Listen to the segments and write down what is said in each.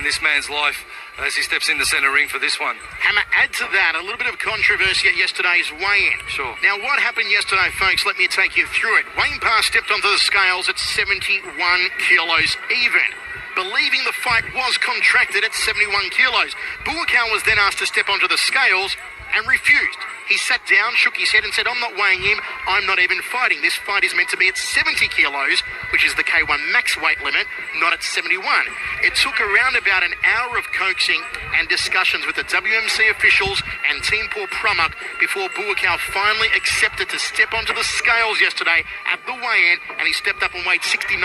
in this man's life as he steps in the centre ring for this one. Hammer, add to that a little bit of controversy at yesterday's weigh-in. Sure. Now, what happened yesterday, folks? Let me take you through it. Wayne Parr stepped onto the scales at 71 kilos even, believing the fight was contracted at 71 kilos. Buakaw was then asked to step onto the scales and refused. He sat down, shook his head and said, I'm not weighing him, I'm not even fighting. This fight is meant to be at 70 kilos, which is the K1 max weight limit, not at 71. It took around about an hour of coaxing and discussions with the WMC officials and Team Paul Prummock before Buakaw finally accepted to step onto the scales yesterday at the weigh-in, and he stepped up and weighed 69.5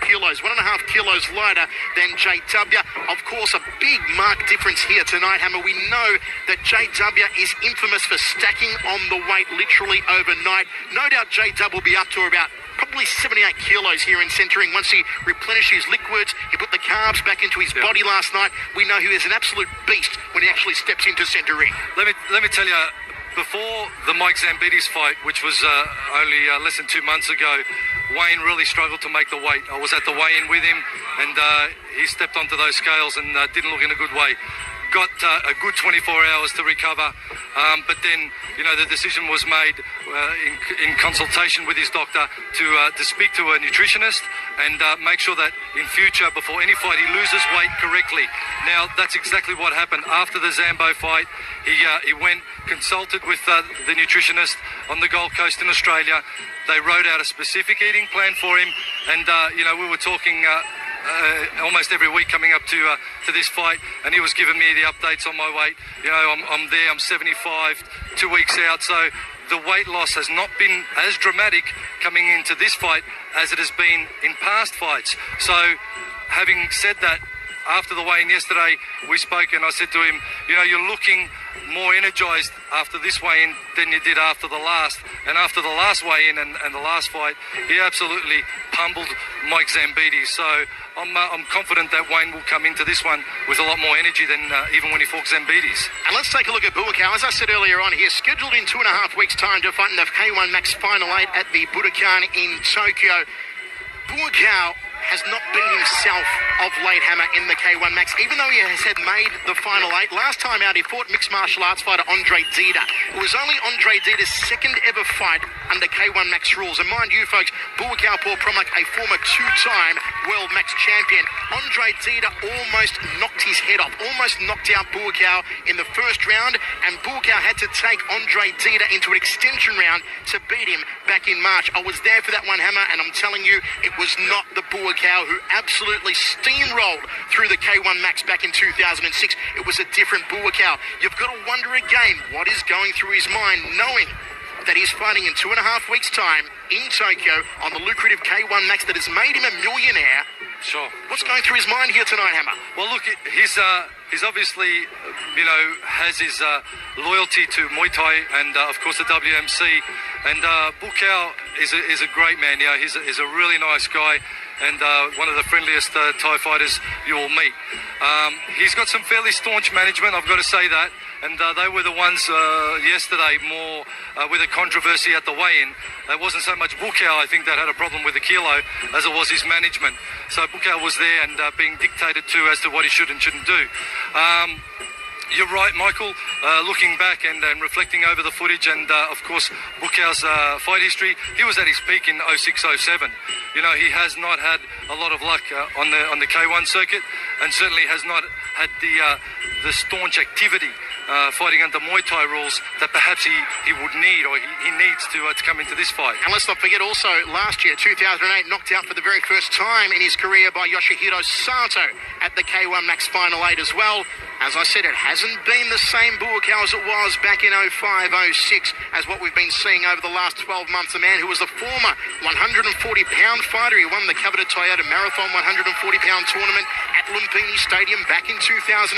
kilos, 1.5 kilos lighter than JW. Of course, a big marked difference here tonight, Hammer. We know that JW is infamous for stacking on the weight literally overnight. No doubt JW will be up to about probably 78 kilos here in centering. Once he replenished his liquids, he put the carbs back into his body last night. We know he is an absolute beast when he actually steps into centering. Let me tell you, before the Mike Zambides fight, which was only less than 2 months ago, Wayne really struggled to make the weight. I was at the weigh-in with him, and he stepped onto those scales and didn't look in a good way. Got a good 24 hours to recover, but then, the decision was made in consultation with his doctor to speak to a nutritionist and make sure that in future, before any fight, he loses weight correctly. Now, that's exactly what happened. After the Zambo fight, he went, consulted with the nutritionist on the Gold Coast in Australia. They wrote out a specific eating plan for him, and, we were talking almost every week coming up to this fight, and he was giving me the updates on my weight. I'm there, I'm 75, 2 weeks out, so the weight loss has not been as dramatic coming into this fight as it has been in past fights. So, having said that, after the weigh-in yesterday, we spoke and I said to him, you're looking more energised after this weigh-in than you did after the last. And after the last weigh-in and the last fight, he absolutely pummeled Mike Zambides. So I'm confident that Wayne will come into this one with a lot more energy than even when he fought Zambides. And let's take a look at Buakaw. As I said earlier on, he is scheduled in 2.5 weeks' time to fight in the K1 Max Final 8 at the Budokan in Tokyo. Buakaw has not been himself of late, Hammer, in the K1 Max, even though he has made the Final 8. Last time out, he fought mixed martial arts fighter Andre Dida. It was only Andre Dida's second ever fight under K1 Max rules. And mind you, folks, Buakaw Paul Prummock, a former two-time World Max champion. Andre Dida almost knocked his head off, almost knocked out Buakaw in the first round, and Buakaw had to take Andre Dida into an extension round to beat him back in March. I was there for that one, Hammer, and I'm telling you, it was not the Buakaw who absolutely steamrolled through the K1 Max back in 2006. It was a different Buakaw. You've got to wonder again what is going through his mind, knowing that he's fighting in 2.5 weeks' time in Tokyo on the lucrative K1 Max that has made him a millionaire. Sure. What's going through his mind here tonight, Hammer? Well, look, he's obviously, has his loyalty to Muay Thai and, of course, the WMC. And Buakaw is a great man. He's a really nice guy and one of the friendliest Thai fighters you will meet. He's got some fairly staunch management, I've got to say that. And they were the ones yesterday more with a controversy at the weigh-in. It wasn't so much Buakaw, I think, that had a problem with the kilo as it was his management. So Buakaw was there and being dictated to as to what he should and shouldn't do. You're right, Michael. Looking back and reflecting over the footage and, of course, Buakaw's fight history, he was at his peak in 06-07. He has not had a lot of luck on the K1 circuit and certainly has not had the staunch activity fighting under Muay Thai rules that perhaps he would need or he needs to come into this fight. And let's not forget also last year, 2008, knocked out for the very first time in his career by Yoshihiro Sato at the K1 Max Final 8 as well. As I said, it hasn't been the same Buakaw as it was back in 05-06 as what we've been seeing over the last 12 months. A man who was a former 140-pound fighter. He won the coveted Toyota Marathon 140-pound tournament at Lumpini Stadium back in 2002.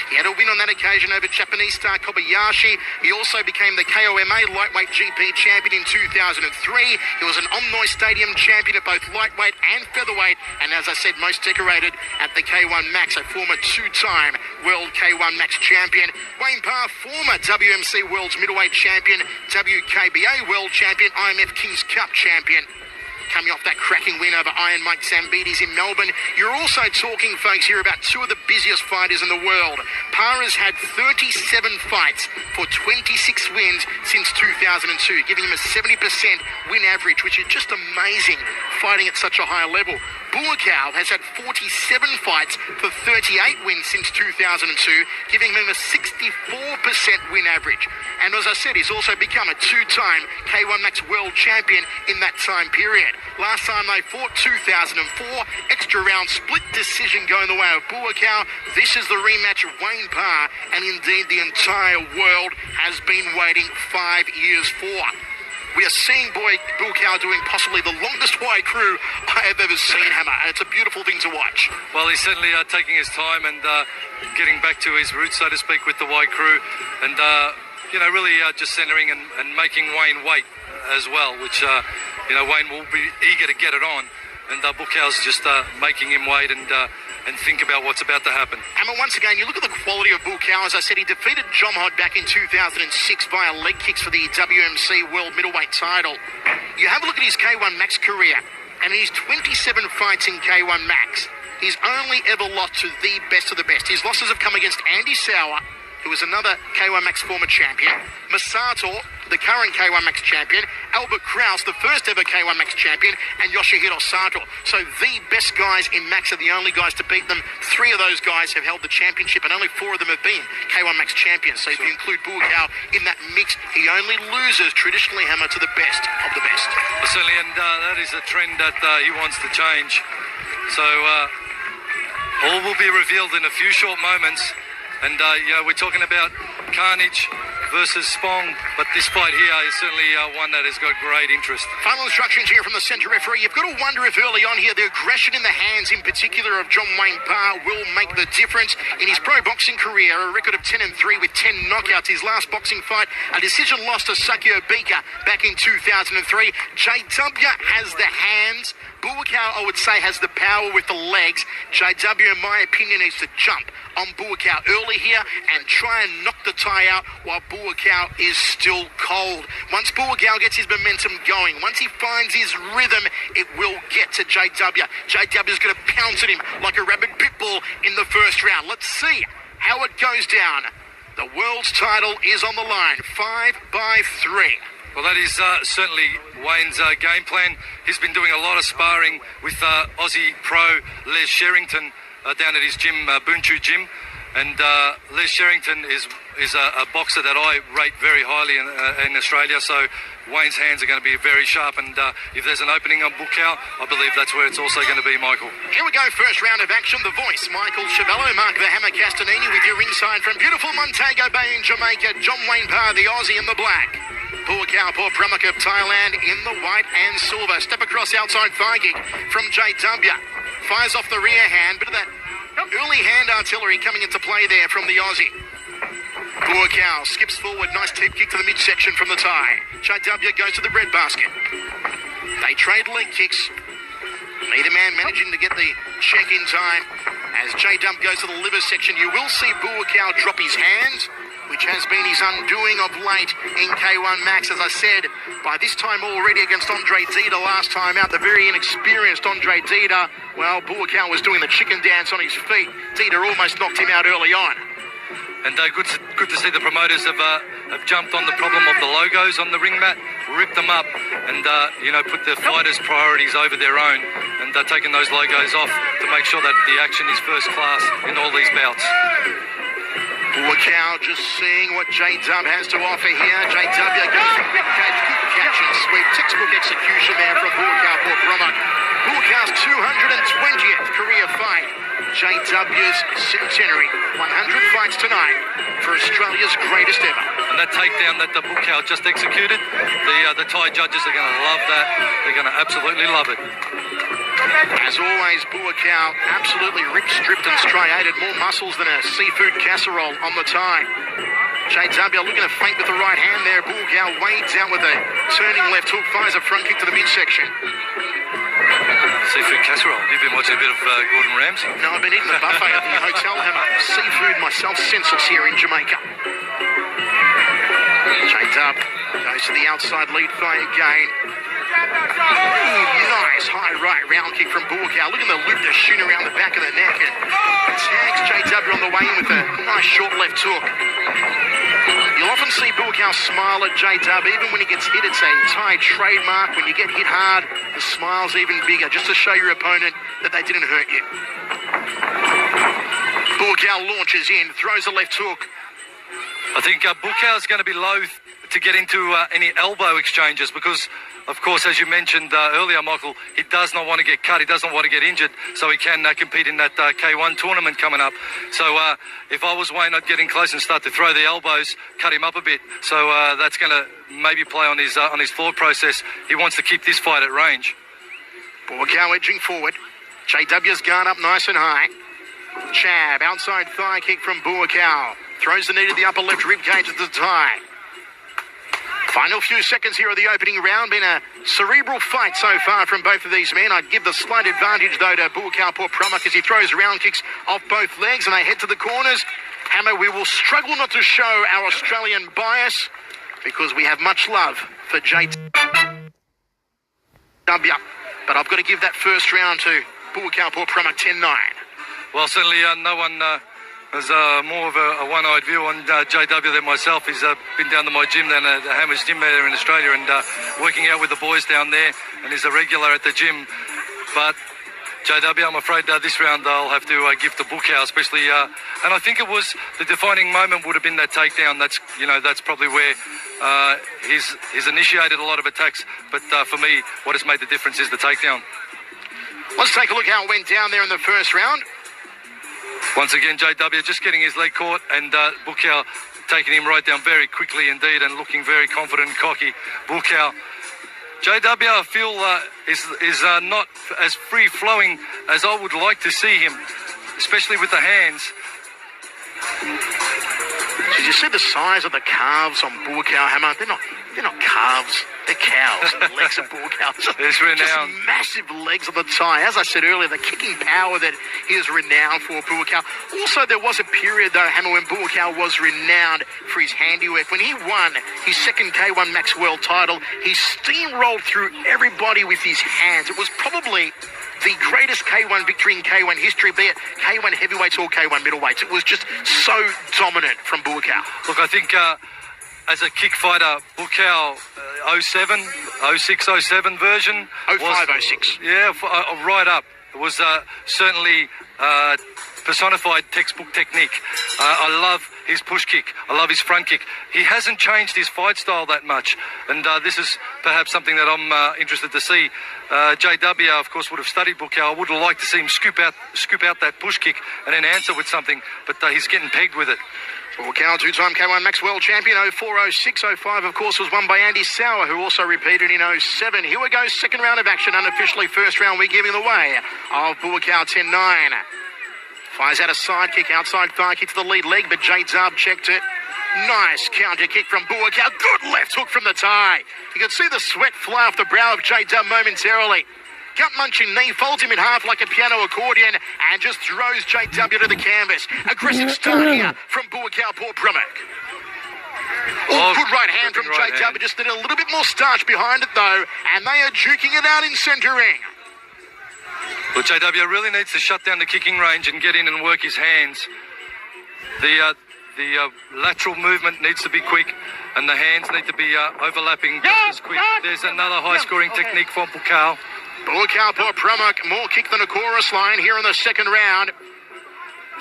He had a win on that occasion over Japanese star Kobayashi. He also became the KOMA lightweight GP champion in 2003. He was an Omnoi Stadium champion at both lightweight and featherweight. And as I said, most decorated at the K1 Max, a former two-time World K1 Max champion. Wayne Parr, former WMC World's Middleweight champion, WKBA World champion, IMF Kings Cup champion. coming off that cracking win over Iron Mike Zambides in Melbourne. You're also talking, folks, here about two of the busiest fighters in the world. Para's had 37 fights for 26 wins since 2002, giving him a 70% win average, which is just amazing, fighting at such a high level. Buakaw has had 47 fights for 38 wins since 2002, giving him a 64% win average. And as I said, he's also become a two-time K1 Max World Champion in that time period. Last time they fought, 2004, extra round split decision going the way of Buakaw. This is the rematch of Wayne Parr, and indeed the entire world has been waiting 5 years for. We are seeing Buakaw doing possibly the longest white crew I have ever seen, Hammer, and it's a beautiful thing to watch. Well, he's certainly taking his time and getting back to his roots, so to speak, with the white crew, and really just centering and making Wayne wait as well, which Wayne will be eager to get it on, and Buakaw's just making him wait and think about what's about to happen. Emma, once again, you look at the quality of Buakaw. As I said, he defeated John Hod back in 2006 via leg kicks for the WMC World Middleweight title. You have a look at his K1 Max career, and he's 27 fights in K1 Max. He's only ever lost to the best of the best. His losses have come against Andy Sauer, who is another K1 Max former champion, Masato, the current K1 Max champion, Albert Kraus, the first ever K1 Max champion, and Yoshihiro Sato. So the best guys in Max are the only guys to beat them. 3 of those guys have held the championship, and only 4 of them have been K1 Max champions. So if you include Buakaw in that mix, he only loses traditionally, Hammer, to the best of the best. Well, certainly, and that is a trend that he wants to change. So all will be revealed in a few short moments. And, we're talking about Carnage versus Spong, but this fight here is certainly one that has got great interest. Final instructions here from the centre referee. You've got to wonder if early on here the aggression in the hands, in particular of John Wayne Parr, will make the difference. In his pro boxing career, a record of 10-3 with 10 knockouts. His last boxing fight, a decision loss to Sakio Bika back in 2003. JW has the hands. Buakaw, I would say, has the power with the legs. JW, in my opinion, needs to jump on Buakaw early here and try and knock the tie out while Buakaw is still cold. Once Buakaw gets his momentum going, once he finds his rhythm, it will get to JW. JW is going to pounce at him like a rabid pit bull in the first round. Let's see how it goes down. The world's title is on the line, 5-3. Well, that is certainly Wayne's game plan. He's been doing a lot of sparring with Aussie pro Les Sherrington down at his gym, Bunchu Gym. And Les Sherrington is a boxer that I rate very highly in Australia. So Wayne's hands are going to be very sharp. And if there's an opening on Buakaw, I believe that's where it's also going to be, Michael. Here we go, first round of action. The voice, Michael Chavello, Mark the Hammer Castanini with your ringside from beautiful Montego Bay in Jamaica. John Wayne Parr, the Aussie in the black. Buakaw Paul Pramuck of Thailand in the white and silver. Step across outside thigh kick from JW. Fires off the rear hand. Bit of that early hand artillery coming into play there from the Aussie. Buakaw skips forward. Nice tip kick to the midsection from the tie. JW goes to the bread basket. They trade leg kicks. Neither man managing to get the check in time. As JW goes to the liver section, you will see Buakaw drop his hands, which has been his undoing of late in K1 Max. As I said, by this time already against Andre Dida last time out, the very inexperienced Andre Dida, well, Buakaw was doing the chicken dance on his feet. Dida almost knocked him out early on. And good to see the promoters have jumped on the problem of the logos on the ring mat, ripped them up, and put the fighters' priorities over their own, and taken those logos off to make sure that the action is first class in all these bouts. Buakaw just seeing what J-Dub has to offer here. J-W goes for big catch, good catch and sweep. Textbook execution there from Buakaw for Brummel. Buakaw's 220th career fight. J-W's centenary. 100 fights tonight for Australia's greatest ever. And that takedown that the Buakaw just executed, the Thai judges are going to love that. They're going to absolutely love it. As always, Buakaw absolutely ripped, stripped and striated. More muscles than a seafood casserole on the tie. JW looking to feint with the right hand there. Buakaw wades out with a turning left hook, fires a front kick to the midsection. Seafood casserole. You've been watching a bit of Gordon Ramsay? No, I've been eating the buffet at the hotel. Having seafood myself, senseless here in Jamaica. J-Dub goes to the outside lead thigh again. Nice high right round kick from Buakaw. Look at the loop to shoot around the back of the neck and tags JW on the way in with a nice short left hook. You'll often see Buakaw smile at JW. Even when he gets hit, it's a Thai trademark. When you get hit hard, the smile's even bigger, just to show your opponent that they didn't hurt you. Buakaw launches in, throws a left hook. I think Buakaw is going to be loath to get into any elbow exchanges because, of course, as you mentioned earlier, Michael, he does not want to get cut. He doesn't want to get injured, so he can compete in that K1 tournament coming up. So if I was Wayne, I'd get in close and start to throw the elbows, cut him up a bit. So that's going to maybe play on his thought process. He wants to keep this fight at range. Buakaw edging forward. JW's guard up nice and high. Chab, outside thigh kick from Buakaw. Throws the knee to the upper left rib cage at the tie. Final few seconds here of the opening round. Been a cerebral fight so far from both of these men. I'd give the slight advantage, though, to Buakaw Porprumuk as he throws round kicks off both legs and they head to the corners. Hammer, we will struggle not to show our Australian bias because we have much love for JW. But I've got to give that first round to Buakaw Porprumuk 10-9. Well, certainly no one has more of a one-eyed view on JW than myself. He's been down to my gym down at the Hammers Gym there in Australia and working out with the boys down there, and he's a regular at the gym. But JW, I'm afraid this round I'll have to give to Buakaw, especially, and I think it was the defining moment would have been that takedown. That's probably where he's initiated a lot of attacks. But for me, what has made the difference is the takedown. Let's take a look how it went down there in the first round. Once again, JW just getting his leg caught and Buakaw taking him right down very quickly indeed and looking very confident and cocky. Buakaw, JW, I feel is not as free-flowing as I would like to see him, especially with the hands. Did you see the size of the calves on Buakaw, Hammer? They're not calves. They're cows. The legs of Buakaw. It's renowned. Just massive legs on the thigh. As I said earlier, the kicking power that he is renowned for, Buakaw. Also, there was a period, though, Hammer, when Buakaw was renowned for his handiwork. When he won his second K1 Max World title, he steamrolled through everybody with his hands. It was probably the greatest K1 victory in K1 history, be it K1 heavyweights or K1 middleweights. It was just so dominant from Buakaw. Look, I think as a kick fighter, Buakaw 07, 06, 07 version. 05, 06. Yeah, right up. It was certainly personified textbook technique. I love his push kick. I love his front kick. He hasn't changed his fight style that much. And this is perhaps something that I'm interested to see. JW, of course, would have studied Buakaw. I would have liked to see him scoop out that push kick and then answer with something. But he's getting pegged with it. Buakaw, two-time K1 Max World Champion, 04, 06, 05, of course, was won by Andy Sauer, who also repeated in 07. Here we go, second round of action, unofficially first round, we're giving the way of Buakaw 10-9. Fires out a side kick, outside thigh kick to the lead leg, but JW checked it. Nice counter kick from Buakaw, good left hook from the tie. You can see the sweat fly off the brow of JW momentarily. Gut-munching knee, folds him in half like a piano accordion and just throws JW to the canvas. Aggressive start here from Buakaw Porprumuk. Good right hand from JW, just need a little bit more starch behind it though, and they are duking it out in centre ring. Well, JW really needs to shut down the kicking range and get in and work his hands. The lateral movement needs to be quick and the hands need to be overlapping just as quick. There's another high-scoring technique from Buakaw. Buakaw Porprumuk, more kick than a chorus line here in the second round.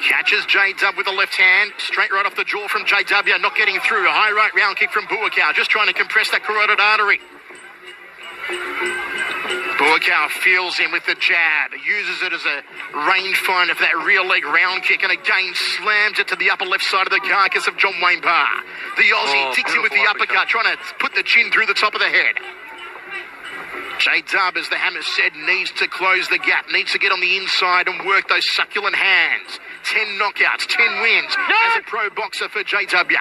Catches JW with the left hand, straight right off the jaw from JW, not getting through. A high right round kick from Buakaw, just trying to compress that carotid artery. Buakaw feels him with the jab, uses it as a rangefinder for that rear leg round kick, and again slams it to the upper left side of the carcass of John Wayne Parr. The Aussie digs him with the uppercut, trying to put the chin through the top of the head. JW, as the Hammer said, needs to close the gap, needs to get on the inside and work those succulent hands. 10 knockouts, 10 wins as a pro boxer for JW.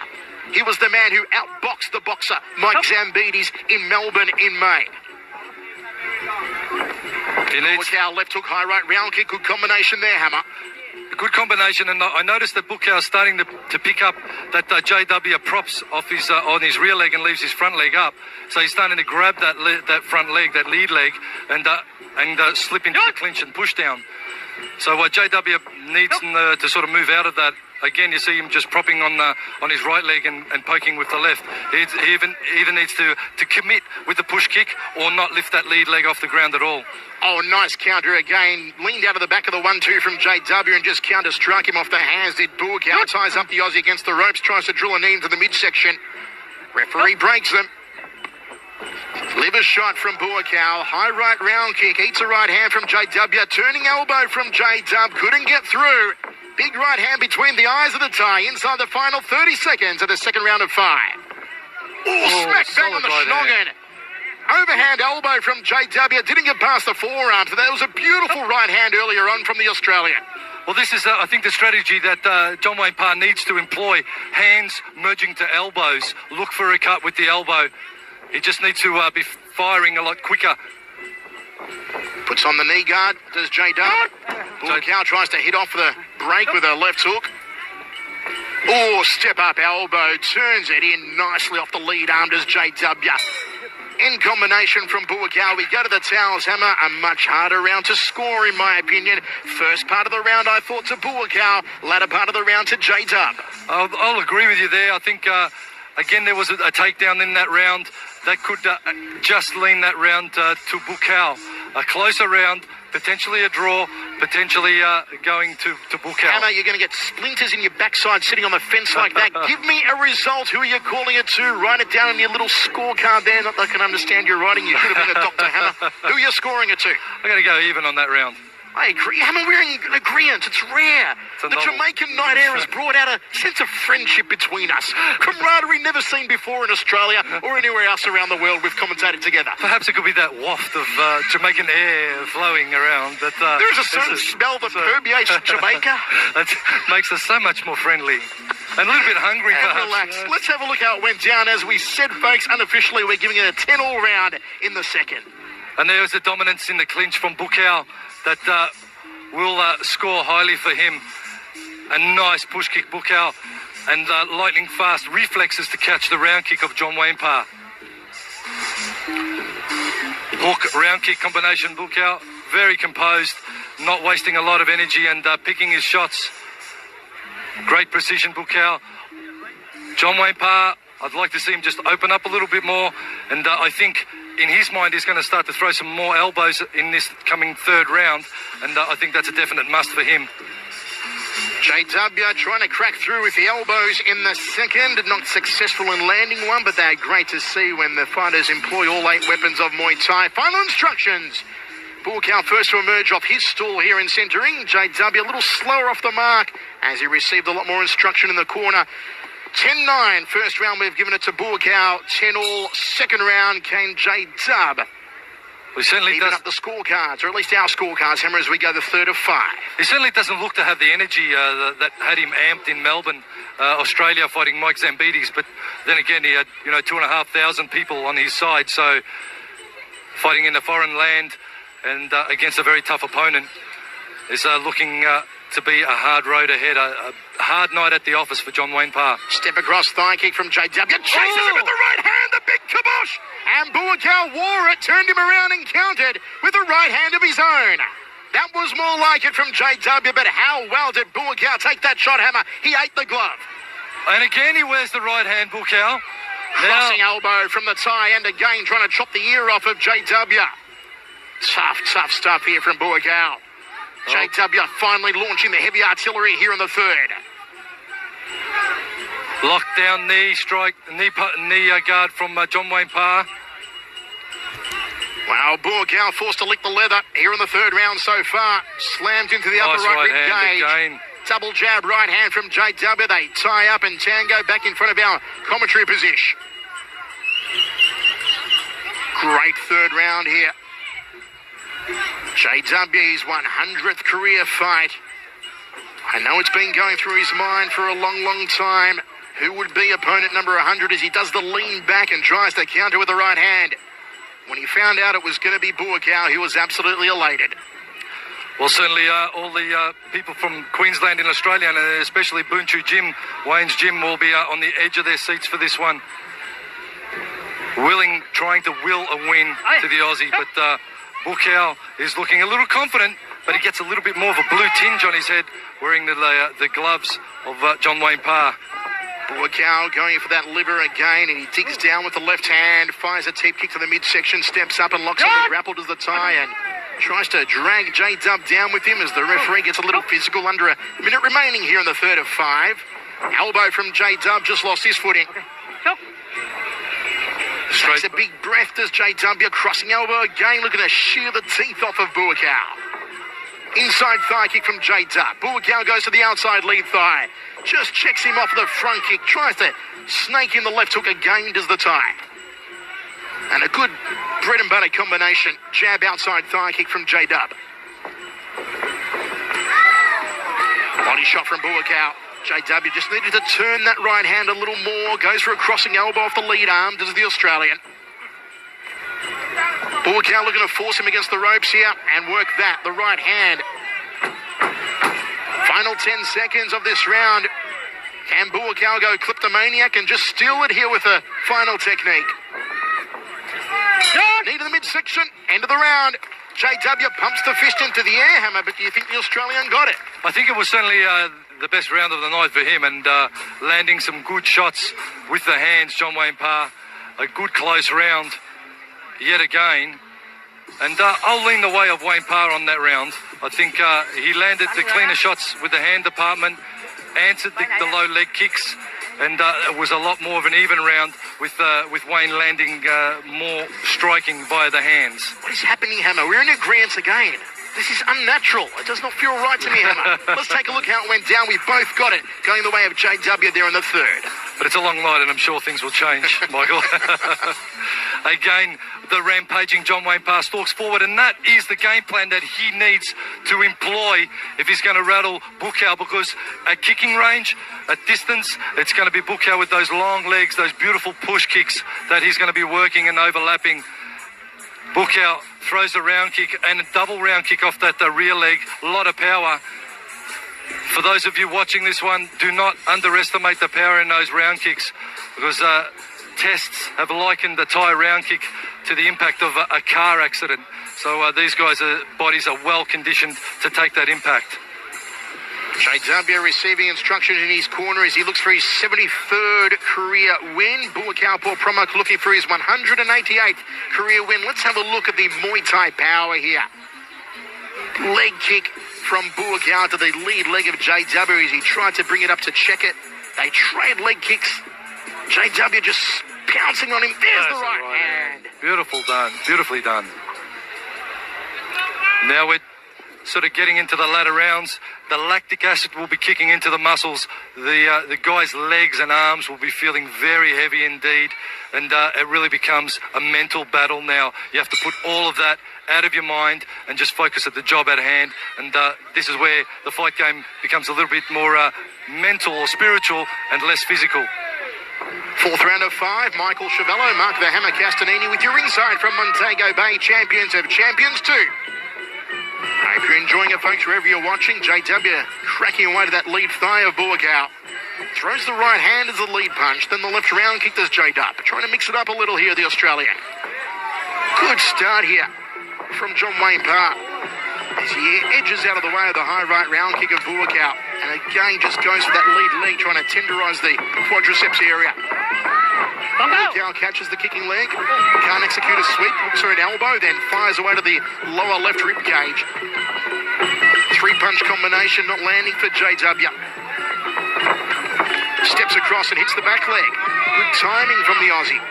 He was the man who outboxed the boxer Mike Zambides in Melbourne in May. Buakaw left hook, high right round kick, good combination there, Hammer. Good combination, and I noticed that Bukaw is starting to pick up that JW props off his on his rear leg and leaves his front leg up. So he's starting to grab that front leg, that lead leg, and slip into the clinch and push down. So JW needs to sort of move out of that. Again, you see him just propping on his right leg and poking with the left. He either needs to commit with the push kick or not lift that lead leg off the ground at all. Oh, nice counter again. Leaned out of the back of the 1-2 from JW and just counter-struck him off the hands. Did Buakaw. Ties up the Aussie against the ropes. Tries to drill a knee into the midsection. Referee breaks them. Liver shot from Buakaw. High right round kick. Eats a right hand from JW. Turning elbow from JW. Couldn't get through. Big right hand between the eyes of the tie. Inside the final 30 seconds of the second round of 5. Oh, smack bang on the schnoggin. Overhand elbow from JW. Didn't get past the forearms. That was a beautiful right hand earlier on from the Australian. Well, this is, I think, the strategy that John Wayne Parr needs to employ. Hands merging to elbows. Look for a cut with the elbow. He just needs to be firing a lot quicker. Puts on the knee guard, does JW. Buakaw tries to hit off the break with a left hook. Oh, step up elbow, turns it in nicely off the lead arm, does JW. In combination from Buakaw, we go to the towels hammer. A much harder round to score, in my opinion. First part of the round, I thought, to Buakaw. Latter part of the round to JW. I'll agree with you there. I think, again, there was a takedown in that round that could just lean that round to Buakaw. A closer round, potentially a draw, potentially going to Buakaw. Hammer, you're going to get splinters in your backside sitting on the fence like that. Give me a result. Who are you calling it to? Write it down in your little scorecard there. Not that I can understand your writing. You should have been a Dr. Hammer. Who are you scoring it to? I'm going to go even on that round. I agree. Hammer, we're in agreement. It's rare. The Jamaican night air has brought out a sense of friendship between us. Camaraderie never seen before in Australia or anywhere else around the world. We've commentated together. Perhaps it could be that waft of Jamaican air flowing around. There is a certain smell that permeates Jamaica. That makes us so much more friendly. And a little bit hungry, perhaps. Relax. Let's have a look how it went down. As we said, folks, unofficially, we're giving it a 10-all round in the second. And there's a dominance in the clinch from Buakaw that will score highly for him. A nice push kick, Buakaw, and lightning fast reflexes to catch the round kick of John Wayne Parr. Hook, round kick combination, Buakaw, very composed, not wasting a lot of energy and picking his shots. Great precision, Buakaw. John Wayne Parr, I'd like to see him just open up a little bit more, and I think in his mind he's going to start to throw some more elbows in this coming third round, and I think that's a definite must for him. JW trying to crack through with the elbows in the second. Not successful in landing one, but they're great to see when the fighters employ all 8 weapons of Muay Thai. Final instructions. Buakaw first to emerge off his stall here in centering. JW a little slower off the mark as he received a lot more instruction in the corner. 10-9, first round we've given it to Buakaw. 10-all, second round came JW. He certainly Even up the scorecards, or at least our scorecards, Hammer, as we go the third of 5. He certainly doesn't look to have the energy that had him amped in Melbourne, Australia, fighting Mike Zambides. But then again, he had 2,500 people on his side, so fighting in a foreign land and against a very tough opponent is looking to be a hard road ahead. A hard night at the office for John Wayne Parr. Step across thigh kick from JW. Chases him with the right hand, the big kibosh. And Buakaw wore it, turned him around and countered with a right hand of his own. That was more like it from JW, but how well did Buakaw take that shot, Hammer? He ate the glove. And again, he wears the right hand, Buakaw. Crossing elbow from the tie, and again trying to chop the ear off of JW. Tough stuff here from Buakaw. JW finally launching the heavy artillery here in the third. Lockdown knee strike, knee guard from John Wayne Parr. Wow, Buakaw forced to lick the leather here in the third round so far. Slammed into the upper right rib cage. Double jab right hand from JW. They tie up and tango back in front of our commentary position. Great third round here. JW's 100th career fight. I know it's been going through his mind for a long time. Who would be opponent number 100 as he does the lean back and tries to counter with the right hand. When he found out it was going to be Buakaw, he was absolutely elated. Well, certainly all the people from Queensland in Australia, and especially Boonchu Gym, Wayne's gym, will be on the edge of their seats for this one. Trying to will a win to the Aussie, but Buakau is looking a little confident, but he gets a little bit more of a blue tinge on his head, wearing the gloves of John Wayne Parr. Buakau going for that liver again, and he digs down with the left hand, fires a tip kick to the midsection, steps up and locks on the grapple to the tie, and tries to drag J-Dub down with him as the referee gets a little physical. Under a minute remaining here in the third of 5. Elbow from J-Dub, just lost his footing. Takes a big breath, does J-W, crossing elbow again, looking to shear the teeth off of Buakau. Inside thigh kick from J-Dub. Buakau goes to the outside lead thigh. Just checks him off the front kick, tries to snake in the left hook again, does the tie. And a good bread and butter combination. Jab outside thigh kick from J-Dub. Body shot from Buakau. J-W just needed to turn that right hand a little more. Goes for a crossing elbow off the lead arm. Does the Australian. Buakau looking to force him against the ropes here and work that. The right hand. Final 10 seconds of this round. Can Buakau go kleptomaniac and just steal it here with a final technique? Knee to the midsection. End of the round. J-W pumps the fist into the air hammer, but do you think the Australian got it? I think it was certainly the best round of the night for him, and landing some good shots with the hands, John Wayne Parr. A good close round yet again. And I'll lean the way of Wayne Parr on that round. I think he landed the cleaner shots with the hand department, answered the low leg kicks, and it was a lot more of an even round with Wayne landing more striking via the hands. What is happening, Hammer? We're in agreement again. This is unnatural. It does not feel right to me, Hammer. Let's take a look how it went down. We both got it, going the way of JW there in the third. But it's a long night, and I'm sure things will change, Michael. Again, the rampaging John Wayne Parr stalks forward, and that is the game plan that he needs to employ if he's going to rattle Buakau, because at kicking range, at distance, it's going to be Buakau with those long legs, those beautiful push kicks that he's going to be working and overlapping. Buakau throws a round kick and a double round kick off that rear leg. A lot of power. For those of you watching this one, do not underestimate the power in those round kicks, because tests have likened the Thai round kick to the impact of a car accident. So these guys' bodies are well conditioned to take that impact. JW receiving instruction in his corner as he looks for his 73rd career win. Buakau Porpromok looking for his 188th career win. Let's have a look at the Muay Thai power here. Leg kick from Buakau to the lead leg of JW as he tried to bring it up to check it. They trade leg kicks. JW just pouncing on him. There's the right hand. Beautiful done. Beautifully done. Now we're sort of getting into the latter rounds. The lactic acid will be kicking into the muscles. The guy's legs and arms will be feeling very heavy indeed, and it really becomes a mental battle now. You have to put all of that out of your mind and just focus at the job at hand, and this is where the fight game becomes a little bit more mental or spiritual and less physical. Fourth round of 5, Michael Chiavello, Mark the Hammer Castanini with your insight from Montego Bay, champions of champions 2. I hope you're enjoying it, folks, wherever you're watching. JW cracking away to that lead thigh of Buakau. Throws the right hand as the lead punch, then the left round kick does J-Dub. Trying to mix it up a little here, the Australian. Good start here from John Wayne Parr as he edges out of the way of the high right round kick of Buakau. And again, just goes for that lead leg, trying to tenderise the quadriceps area. Buakau catches the kicking leg, can't execute a sweep, looks for an elbow, then fires away to the lower left rib cage. 3-punch combination not landing for JW. Steps across and hits the back leg. Good timing from the Aussie.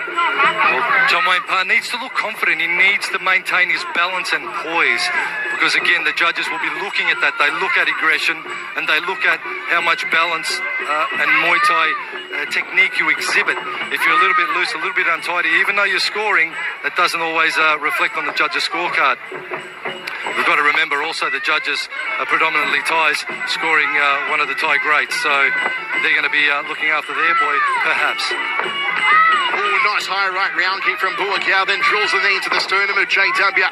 Well, John Wayne Parr needs to look confident. He needs to maintain his balance and poise, because again, the judges will be looking at that. They look at aggression and they look at how much balance and Muay Thai technique you exhibit. If you're a little bit loose, a little bit untidy, even though you're scoring, that doesn't always reflect on the judges' scorecard. We've got to remember also the judges are predominantly Thais, scoring one of the Thai greats, so they're going to be looking after their boy, perhaps. Oh, nice high right round kick from Buakau, then drills the knee into the sternum of JW.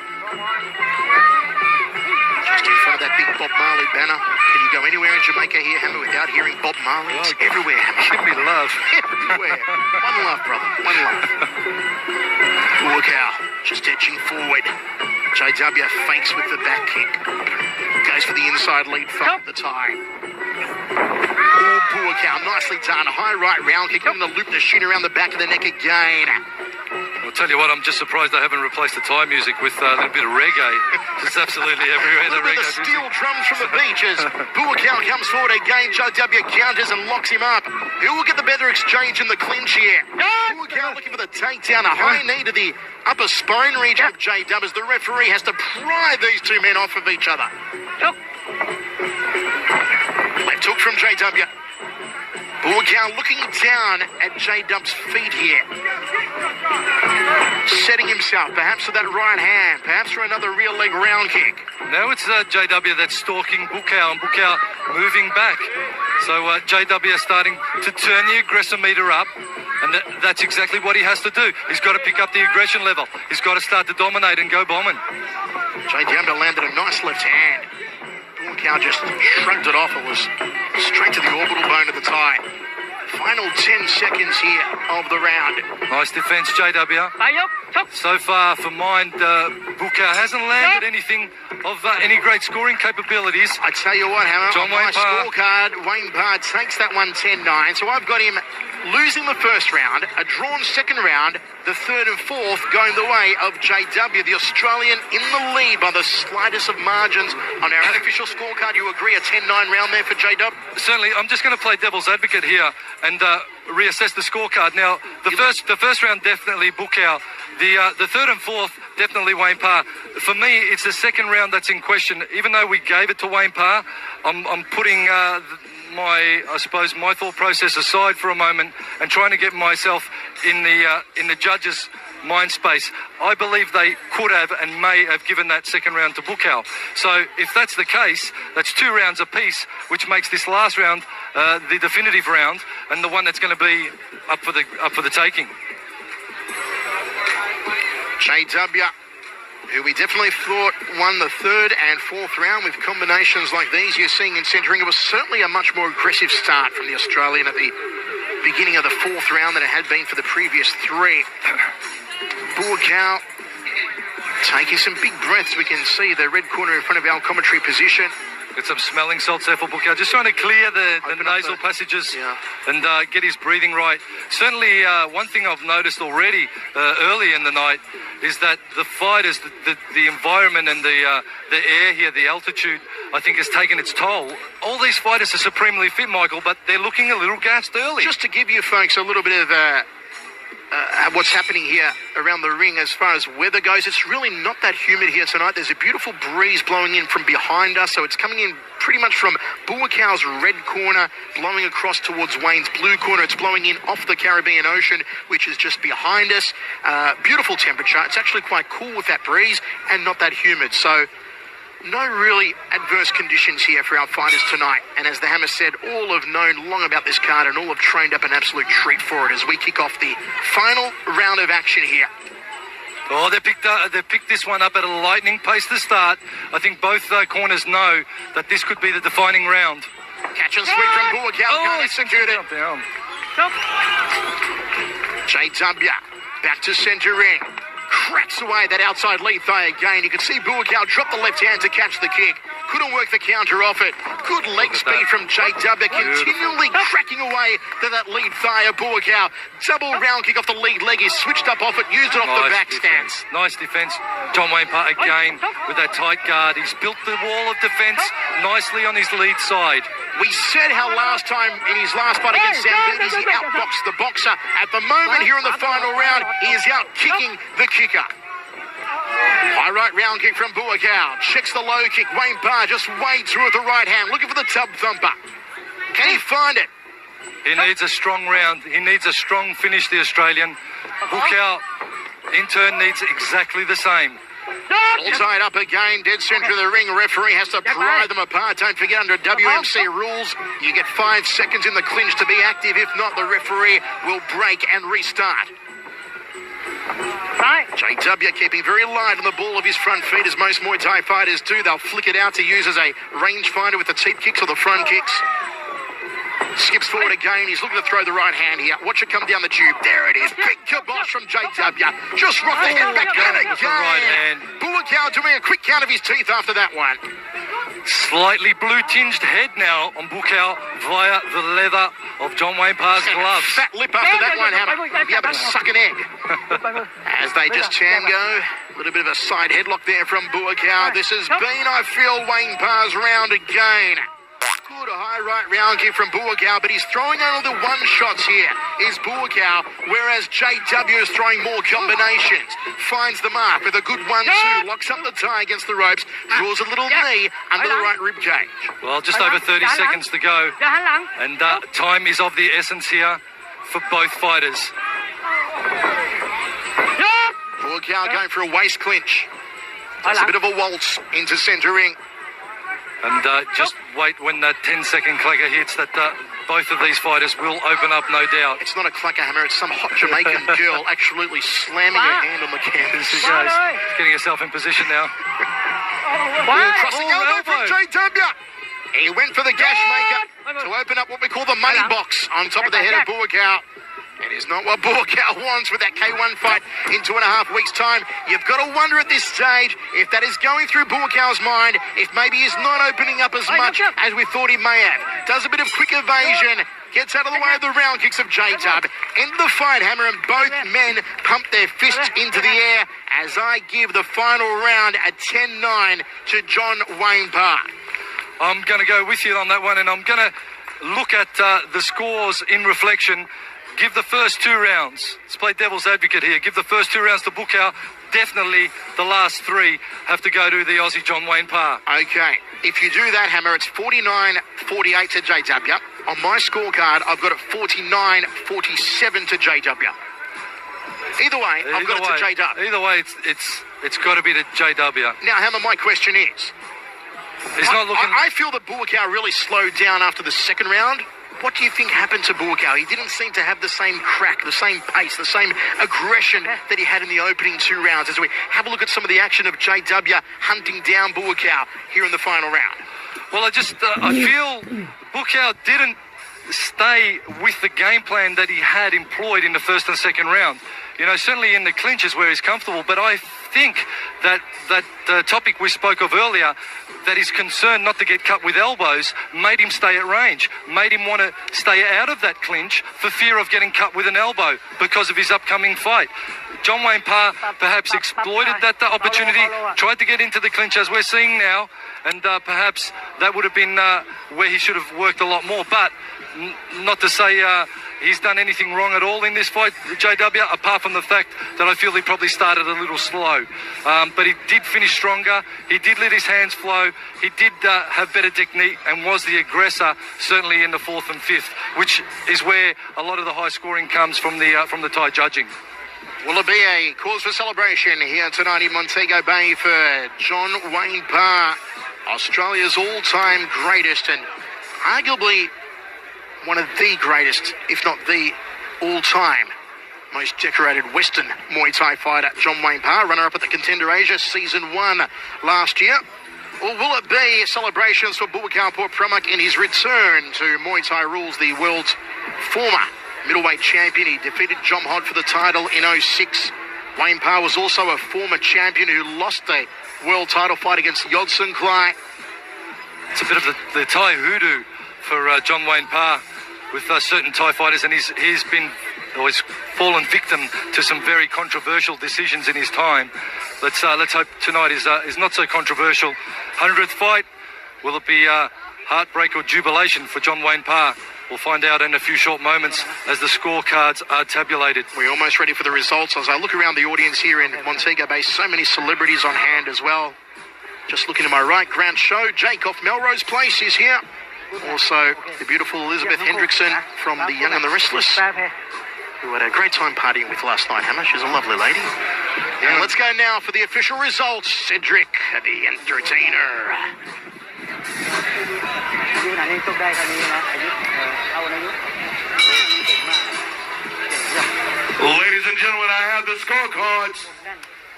front of that big Bob Marley banner. Can you go anywhere in Jamaica here, Hammer, without hearing Bob Marley? It's everywhere, Hammer. Give me love. Everywhere. One love, brother. One love. Buakaw just edging forward. JW fakes with the back kick. Goes for the inside lead from the tie. Oh, Buakaw, nicely done. High right round kick. Going to loop the shin around the back of the neck again. I'll tell you what, I'm just surprised they haven't replaced the Thai music with a little bit of reggae. It's absolutely everywhere. Look at the steel drums from the beaches. Buakaw comes forward again. JW counters and locks him up. Who will get the better exchange in the clinch here? Buakaw looking for the takedown. A high knee to the upper spine region of JW as the referee has to pry these two men off of each other. Left hook from JW. Buakaw looking down at J-Dub's feet here. Setting himself, perhaps with that right hand, perhaps for another real leg round kick. Now it's JW that's stalking Buakaw, and Buakaw moving back. So JW is starting to turn the aggressor meter up, and that's exactly what he has to do. He's got to pick up the aggression level. He's got to start to dominate and go bombing. JW landed a nice left hand. Buakaw just shrugged it off. It was straight to the orbital bone of the thigh. Final 10 seconds here of the round. Nice defence, JW. So far for mine, Buakaw hasn't landed anything of any great scoring capabilities. I tell you what, Hammer, John on my Wayne Parr. scorecard, Wayne Parr takes that one 10-9. So I've got him losing the first round, a drawn second round, the third and fourth going the way of JW, the Australian in the lead by the slightest of margins on our unofficial scorecard. You agree, a 10-9 round there for JW? Certainly, I'm just going to play devil's advocate here and reassess the scorecard. Now, the first round definitely Buakaw. The third and fourth definitely Wayne Parr. For me, it's the second round that's in question. Even though we gave it to Wayne Parr, I'm putting my thought process aside for a moment and trying to get myself in the judges' mind space. I believe they could have and may have given that second round to Buakaw. So if that's the case, that's 2 rounds apiece, which makes this last round the definitive round and the one that's going to be up for the taking. JW, who we definitely thought won the third and fourth round with combinations like these you're seeing in centering. It was certainly a much more aggressive start from the Australian at the beginning of the fourth round than it had been for the previous 3. Buakaw taking some big breaths. We can see the red corner in front of our commentary position. Get some smelling salts there for Buakaw. Just trying to clear the nasal passages and get his breathing right. Certainly, one thing I've noticed already early in the night is that the fighters, the environment and the air here, the altitude, I think has taken its toll. All these fighters are supremely fit, Michael, but they're looking a little gassed early. Just to give you folks a little bit of what's happening here around the ring as far as weather goes, it's really not that humid here tonight. There's a beautiful breeze blowing in from behind us, so it's coming in pretty much from Buakaw's red corner, blowing across towards Wayne's blue corner. It's blowing in off the Caribbean Ocean, which is just behind us. Beautiful temperature. It's actually quite cool with that breeze and not that humid. So no really adverse conditions here for our fighters tonight. And as the Hammer said, all have known long about this card and all have trained up an absolute treat for it as we kick off the final round of action here. Oh, they picked this one up at a lightning pace to start. I think both corners know that this could be the defining round. Catch and sweep from Buakaw. Can't execute it. JW back to centre ring. Cracks away that outside lead thigh again. You can see Buakaw drop the left hand to catch the kick. Couldn't work the counter off it. Good leg speed from JW, continually cracking away to that lead thigh of Buakaw. Double round kick off the lead leg. He switched up off it, used it off the back stance. Nice defence. John Wayne Parr again with that tight guard. He's built the wall of defence nicely on his lead side. We said how last time in his last fight against Zambides, he outboxed the boxer. At the moment here in the final round, he is out kicking the kicker. High right round kick from Buakaw. Checks the low kick. Wayne Parr just wades through with the right hand, looking for the tub thumper. Can he find it? He needs a strong round. He needs a strong finish, the Australian. Buakaw, in turn, needs exactly the same. All tied up again, dead centre of the ring. Referee has to pry them apart. Don't forget, under WMC rules, you get 5 seconds in the clinch to be active. If not, the referee will break and restart. JW keeping very light on the ball of his front feet, as most Muay Thai fighters do. They'll flick it out to use as a rangefinder with the teep kicks or the front kicks. Skips forward again. He's looking to throw the right hand here. Watch it come down the tube. There it is. Big kibosh from JW. Just rocked the head back in again. Right hand. Buakaw doing a quick count of his teeth after that one. Slightly blue-tinged head now on Buakaw via the leather of John Wayne Parr's gloves. Fat lip after that one, Hammer. Be able to suck an egg. As they just tango. A little bit of a side headlock there from Buakaw. This has been, I feel, Wayne Parr's round again. Good high right round kick from Buakaw, but he's throwing only the one shots here, is Buakaw, whereas JW is throwing more combinations. Finds the mark with a good 1-2, locks up the tie against the ropes, draws a little knee under the right rib cage. Well, just over 30 seconds to go, and time is of the essence here for both fighters. Buakaw going for a waist clinch. That's a bit of a waltz into centre ring. And just wait when that 10-second clacker hits, that both of these fighters will open up, no doubt. It's not a clacker, Hammer. It's some hot Jamaican girl absolutely slamming her hand on the canvas. She goes. Getting herself in position now. Crossing elbow from JW. He went for the gash maker to open up what we call the money box on top of the head of Buakaw. It is not what Buakaw wants with that K1 fight in 2.5 weeks' time. You've got to wonder at this stage if that is going through Buakaw's mind, if maybe he's not opening up as much as we thought he may have. Does a bit of quick evasion, gets out of the way of the round kicks of J-Dub. End the fight, Hammer, and both men pump their fists into the air as I give the final round a 10-9 to John Wayne Parr. I'm going to go with you on that one, and I'm going to look at the scores in reflection. Give the first 2 rounds. Let's play devil's advocate here. Give the first 2 rounds to Buakaw. Definitely the last 3 have to go to the Aussie John Wayne Parr. Okay. If you do that, Hammer, it's 49-48 to JW. On my scorecard, I've got it 49-47 to JW. Either way, I've got it to JW. Either way, it's got to be to JW. Now, Hammer, my question is... He's not looking... I feel that Buakaw really slowed down after the second round. What do you think happened to Buakaw? He didn't seem to have the same crack, the same pace, the same aggression that he had in the opening 2 rounds. As we have a look at some of the action of JW hunting down Buakaw here in the final round. Well, I feel Buakaw didn't stay with the game plan that he had employed in the first and second round. You know, certainly in the clinches where he's comfortable, but I think that the topic we spoke of earlier, that his concern not to get cut with elbows, made him stay at range, made him want to stay out of that clinch for fear of getting cut with an elbow because of his upcoming fight. John Wayne Parr perhaps exploited that opportunity, tried to get into the clinch as we're seeing now, and perhaps that would have been where he should have worked a lot more. But not to say he's done anything wrong at all in this fight, JW, apart from the fact that I feel he probably started a little slow. But he did finish stronger. He did let his hands flow. He did have better technique and was the aggressor, certainly in the 4th and 5th, which is where a lot of the high scoring comes from the Thai judging. Will it be a cause for celebration here tonight in Montego Bay for John Wayne Parr, Australia's all-time greatest and arguably one of the greatest, if not the all-time most decorated Western Muay Thai fighter, John Wayne Parr, runner-up at the Contender Asia Season 1 last year? Or will it be celebrations for Buakaw Portpramuk in his return to Muay Thai rules, the world's former middleweight champion? He defeated John Hodd for the title in 2006. Wayne Parr was also a former champion who lost a world title fight against Yodson Klai. It's a bit of the Thai hoodoo for John Wayne Parr with certain Thai fighters, and he's fallen victim to some very controversial decisions in his time. Let's hope tonight is not so controversial. 100th fight, will it be heartbreak or jubilation for John Wayne Parr? We'll find out in a few short moments as the scorecards are tabulated. We're almost ready for the results. As I look around the audience here in Montego Bay, so many celebrities on hand as well. Just looking to my right, Grant Show, Jake off Melrose Place is here. Also, the beautiful Elizabeth Hendrickson from The Young and the Restless, who had a great time partying with last night, Hammer. She's a lovely lady. And let's go now for the official results. Cedric, the entertainer. Ladies and gentlemen, I have the the scorecards.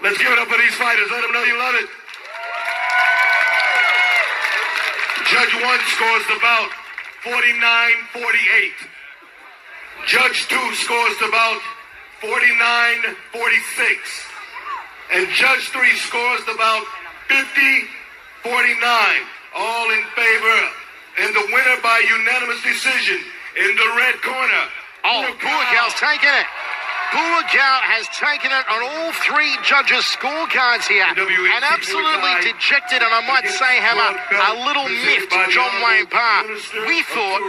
Let's give it up for these fighters. Let them know you love it. Judge 1 scores the bout 49-48. Judge 2 scores the bout 49-46. And Judge 3 scores the bout 50-49. All in favor. And the winner by unanimous decision in the red corner. Oh, Buakau's taken it. Buakau has taken it on all three judges' scorecards here. And absolutely dejected, and I might say, Hammer, a little miffed John Wayne Parr. We thought